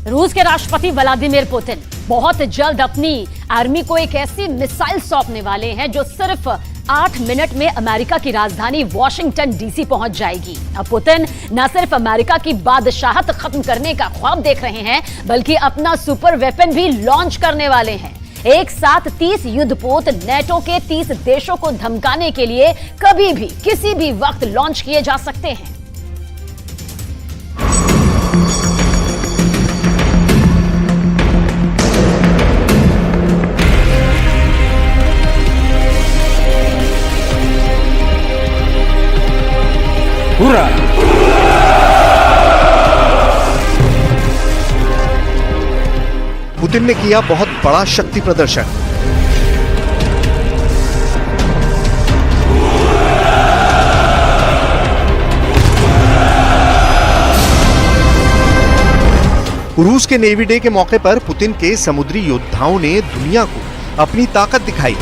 रूस के राष्ट्रपति व्लादिमीर पुतिन बहुत जल्द अपनी आर्मी को एक ऐसी मिसाइल सौंपने वाले हैं जो सिर्फ 8 मिनट में अमेरिका की राजधानी वॉशिंगटन डीसी पहुंच जाएगी। अब पुतिन न सिर्फ अमेरिका की बादशाहत खत्म करने का ख्वाब देख रहे हैं, बल्कि अपना सुपर वेपन भी लॉन्च करने वाले हैं। एक साथ 30 युद्धपोत नेटो के 30 देशों को धमकाने के लिए कभी भी किसी भी वक्त लॉन्च किए जा सकते हैं। हुर्रा! पुतिन ने किया बहुत बड़ा शक्ति प्रदर्शन। रूस के नेवी डे के मौके पर पुतिन के समुद्री योद्धाओं ने दुनिया को अपनी ताकत दिखाई।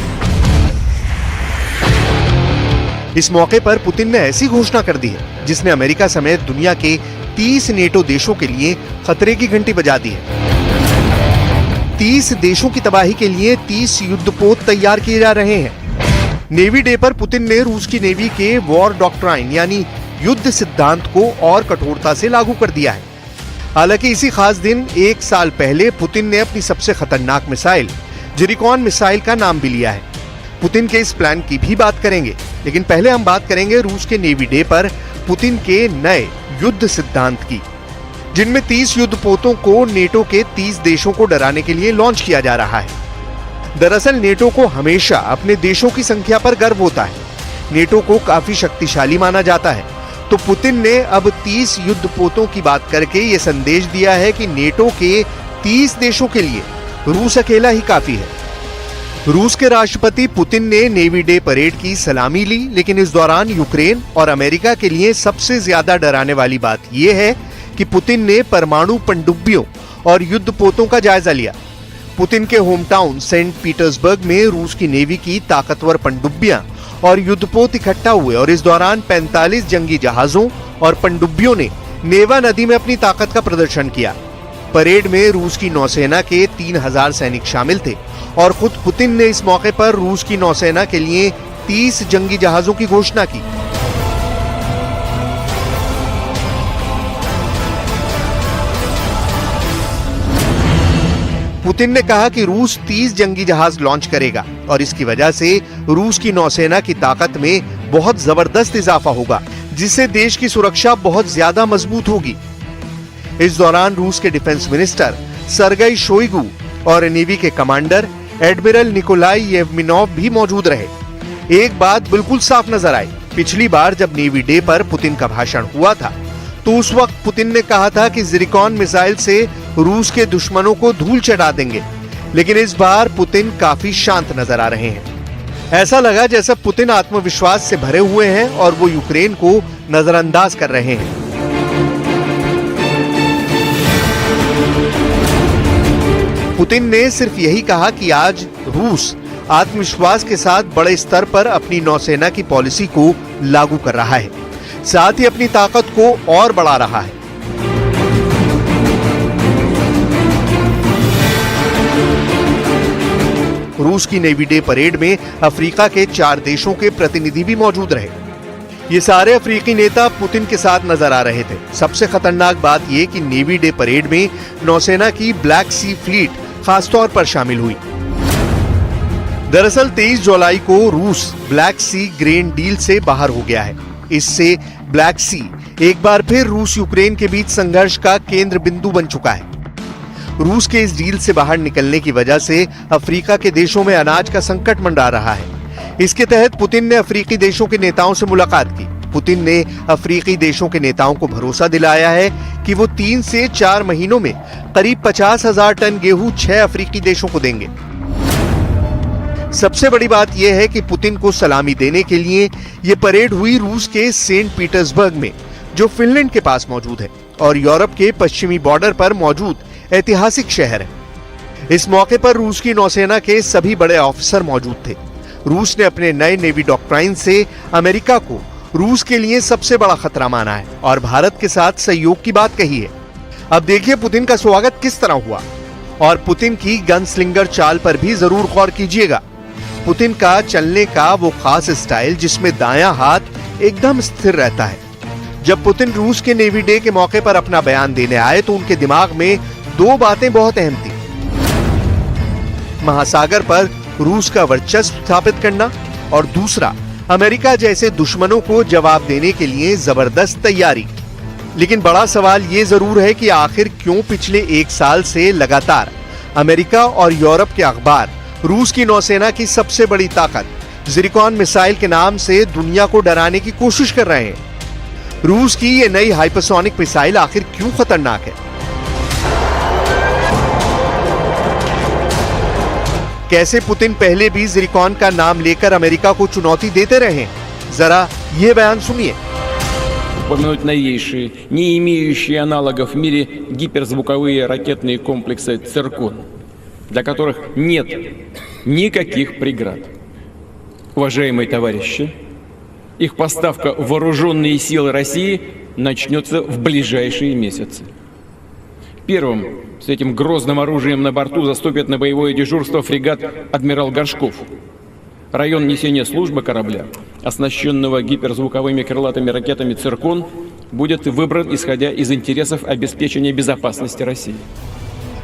इस मौके पर पुतिन ने ऐसी घोषणा कर दी है जिसने अमेरिका समेत दुनिया के 30 नेटो देशों के लिए खतरे की घंटी बजा दी है। 30 देशों की तबाही के लिए 30 युद्धपोत तैयार किए जा रहे हैं। नेवी डे पर पुतिन ने रूस की नेवी के वॉर डॉक्ट्राइन यानी युद्ध सिद्धांत को और कठोरता से लागू कर दिया है। हालांकि इसी खास दिन 1 साल पहले पुतिन ने अपनी सबसे खतरनाक मिसाइल जिरिकॉन मिसाइल का नाम भी लिया है। पुतिन के इस प्लान की भी बात करेंगे, लेकिन पहले हम बात करेंगे रूस के नेवी डे पर पुतिन के नए युद्ध सिद्धांत की, जिनमें 30 युद्धपोतों को नेटो के 30 देशों को डराने के लिए लॉन्च किया जा रहा है। दरअसल नेटो को हमेशा अपने देशों की संख्या पर गर्व होता है। नेटो को काफी शक्तिशाली माना जाता है, तो पुतिन ने अब 30 युद्धपोतों की बात करके ये संदेश दिया है कि नेटो के 30 देशों के लिए रूस अकेला ही काफी है। रूस के राष्ट्रपति पुतिन ने नेवी डे परेड की सलामी ली, लेकिन इस दौरान यूक्रेन और अमेरिका के लिए सबसे ज्यादा डराने वाली बात यह है कि पुतिन ने परमाणु पनडुब्बियों और युद्धपोतों का जायजा लिया। पुतिन के होम टाउन सेंट पीटर्सबर्ग में रूस की नेवी की ताकतवर पनडुब्बियां और युद्धपोत इकट्ठा हुए और इस दौरान 45 जंगी जहाजों और पनडुब्बियों ने नेवा नदी में अपनी ताकत का प्रदर्शन किया। परेड में रूस की नौसेना के 3000 सैनिक शामिल थे और खुद पुतिन ने इस मौके पर रूस की नौसेना के लिए 30 जंगी जहाजों की घोषणा की। पुतिन ने कहा कि रूस 30 जंगी जहाज लॉन्च करेगा और इसकी वजह से रूस की नौसेना की ताकत में बहुत जबरदस्त इजाफा होगा, जिससे देश की सुरक्षा बहुत ज्यादा मजबूत होगी। इस दौरान रूस के डिफेंस मिनिस्टर सर्गेई शोइगु और नेवी के कमांडर एडमिरल निकोलाई येवमिनोव भी मौजूद रहे। एक बात बिल्कुल साफ नजर आई, पिछली बार जब नेवी डे पर पुतिन का भाषण हुआ था तो उस वक्त पुतिन ने कहा था कि जिरिकॉन मिसाइल से रूस के दुश्मनों को धूल चढ़ा देंगे, लेकिन इस बार पुतिन काफी शांत नजर आ रहे हैं। ऐसा लगा जैसा पुतिन आत्मविश्वास से भरे हुए हैं और वो यूक्रेन को नजरअंदाज कर रहे हैं। पुतिन ने सिर्फ यही कहा कि आज रूस आत्मविश्वास के साथ बड़े स्तर पर अपनी नौसेना की पॉलिसी को लागू कर रहा है, साथ ही अपनी ताकत को और बढ़ा रहा है। रूस की नेवी डे परेड में अफ्रीका के 4 देशों के प्रतिनिधि भी मौजूद रहे। ये सारे अफ्रीकी नेता पुतिन के साथ नजर आ रहे थे। सबसे खतरनाक बात यह कि नेवी डे परेड में नौसेना की ब्लैक सी फ्लीट खासतौर पर शामिल हुई। दरअसल 23 जुलाई को रूस ब्लैक सी ग्रेन डील से बाहर हो गया है। इससे ब्लैक सी एक बार फिर रूस यूक्रेन के बीच संघर्ष का केंद्र बिंदु बन चुका है। रूस के इस डील से बाहर निकलने की वजह से अफ्रीका के देशों में अनाज का संकट मंडरा रहा है। इसके तहत पुतिन ने अफ्रीकी देशों के नेताओं से मुलाकात की। पुतिन ने अफ्रीकी देशों के नेताओं को भरोसा दिलाया है कि वो 3 से 4 महीनों में करीब 50,000 टन गेहूं 6 अफ्रीकी देशों को देंगे। सबसे बड़ी बात यह है कि पुतिन को सलामी देने के लिए यह परेड हुई रूस के सेंट पीटर्सबर्ग में, जो फिनलैंड के पास मौजूद है और यूरोप के पश्चिमी बॉर्डर पर मौजूद ऐतिहासिक शहर है। इस मौके पर रूस की नौसेना के सभी बड़े ऑफिसर मौजूद थे। रूस ने अपने नए नेवी डॉक्ट्राइन से अमेरिका को रूस के लिए सबसे बड़ा खतरा माना है और भारत के साथ सहयोग की बात कही है। अब देखिए पुतिन का स्वागत किस तरह हुआ, और पुतिन की गन स्लिंगर चाल पर भी जरूर गौर कीजिएगा। पुतिन का चलने का वो खास स्टाइल जिसमें दायां हाथ एकदम स्थिर रहता है। जब पुतिन रूस के नेवी डे के मौके पर अपना बयान देने आए तो उनके दिमाग में दो बातें बहुत अहम थी। महासागर पर रूस का वर्चस्व स्थापित करना, और दूसरा अमेरिका जैसे दुश्मनों को जवाब देने के लिए जबरदस्त तैयारी। लेकिन बड़ा सवाल ये जरूर है कि आखिर क्यों पिछले एक साल से लगातार अमेरिका और यूरोप के अखबार रूस की नौसेना की सबसे बड़ी ताकत ज़िरकॉन मिसाइल के नाम से दुनिया को डराने की कोशिश कर रहे हैं। रूस की ये नई हाइपरसोनिक मिसाइल आखिर क्यों खतरनाक है? कैसे पुतिन पहले भी ज़िरकॉन का नाम लेकर अमेरिका को चुनौती देते रहे? जरा ये बयान सुनिए। Упомянуть новейшие, не имеющие аналогов в мире гиперзвуковые ракетные комплексы «Циркон», для которых нет никаких преград. Уважаемые товарищи, их поставка в вооруженные силы России начнется в ближайшие месяцы. Первым с этим грозным оружием на борту заступит на боевое дежурство фрегат «Адмирал Горшков». Район несения службы корабля, оснащенного гиперзвуковыми крылатыми ракетами «Циркон», будет выбран исходя из интересов обеспечения безопасности России.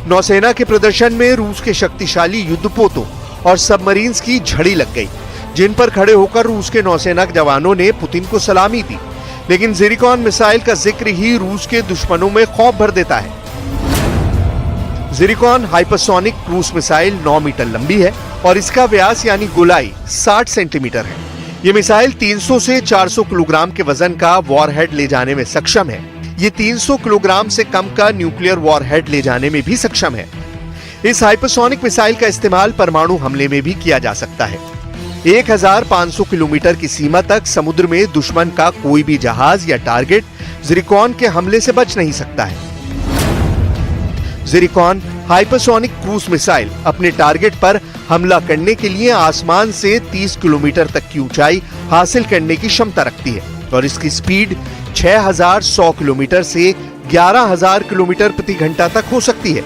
नौसेना के प्रदर्शन में रूस के शक्तिशाली युद्धपोतों और सबमरीन्स की झड़ी लग गई, जिन पर खड़े होकर रूस के नौसेना जवानों ने पुतिन को सलामी दी। लेकिन ज़िरकॉन मिसाइल का जिक्र ही रूस के दुश्मनों में खौफ भर देता है। Zircon hypersonic cruise missile 9 metre लंबी है और इसका व्यास यानी गोलाई 60 सेंटीमीटर है। ये मिसाइल 300 से 400 किलोग्राम के वजन का वॉरहेड ले जाने में सक्षम है। ये 300 किलोग्राम से कम का न्यूक्लियर वॉरहेड ले जाने में भी सक्षम है। इस हाइपरसोनिक मिसाइल का इस्तेमाल परमाणु हमले में भी किया जा सकता है। 1500 किलोमीटर की सीमा तक समुद्र में दुश्मन का कोई भी जहाज या टारगेट ज़िरकॉन के हमले से बच नहीं सकता है। ज़िरकॉन हाइपरसोनिक क्रूज मिसाइल अपने टारगेट पर हमला करने के लिए आसमान से 30 किलोमीटर तक की ऊंचाई हासिल करने की क्षमता रखती है और इसकी स्पीड 6100 किलोमीटर से 11000 किलोमीटर प्रति घंटा तक हो सकती है।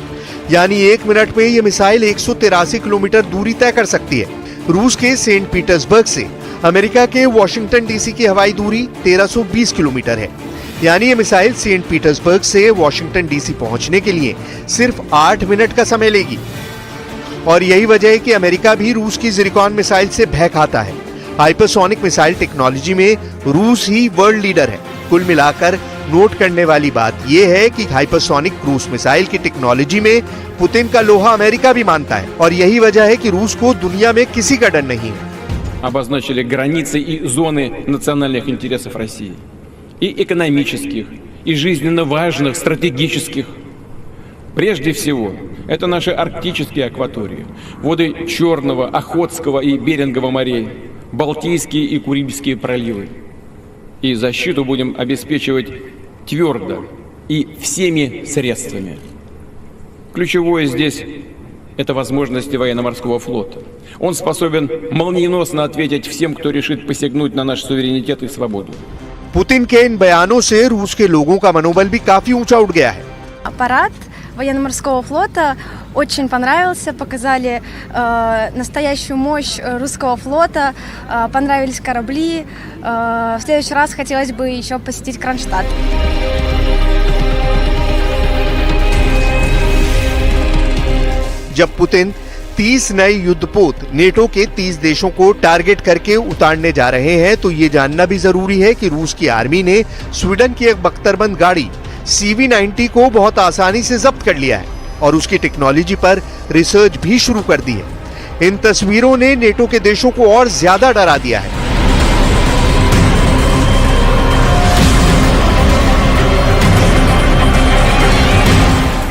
यानी 1 मिनट में यह मिसाइल 183 किलोमीटर दूरी तय कर सकती है। रूस के सेंट पीटर्सबर्ग से अमेरिका के वॉशिंगटन डीसी की हवाई दूरी 1320 किलोमीटर है। यानी ये मिसाइल सेंट पीटर्सबर्ग से वॉशिंगटन डीसी पहुंचने के लिए सिर्फ 8 मिनट का समय लेगी। और यही वजह है कि अमेरिका भी रूस की ज़िरकॉन मिसाइल से भय खाता है। हाइपरसोनिक मिसाइल टेक्नोलॉजी में रूस ही वर्ल्ड लीडर है। कुल मिलाकर नोट करने वाली बात यह है कि हाइपरसोनिक क्रूज मिसाइल की टेक्नोलॉजी में पुतिन का लोहा अमेरिका भी मानता है और यही वजह है कि रूस को दुनिया में किसी का डर नहीं है। Обозначили границы и зоны национальных интересов России. И экономических, и жизненно важных, стратегических. Прежде всего, это наши арктические акватории, воды Черного, Охотского и Берингового морей, Балтийские и Курильские проливы. И защиту будем обеспечивать твердо и всеми средствами. Ключевое здесь – это возможности военно-морского флота. Он способен молниеносно ответить всем, кто решит посягнуть на наш суверенитет и свободу. पुतिन के इन बयानों से रूस के लोगों का मनोबल भी काफी ऊंचा उठ गया है। Аппарат военно-морского флота очень понравился, показали настоящую мощь русского флота, понравились корабли. В следующий раз хотелось бы еще посетить Кронштадт. जब पुतिन 30 नए युद्धपोत नेटो के 30 देशों को टारगेट करके उतारने जा रहे हैं तो ये जानना भी जरूरी है कि रूस की आर्मी ने स्वीडन की एक बख्तरबंद गाड़ी CV-90 को बहुत आसानी से जब्त कर लिया है और उसकी टेक्नोलॉजी पर रिसर्च भी शुरू कर दी है। इन तस्वीरों ने नेटो के देशों को और ज्यादा डरा दिया है।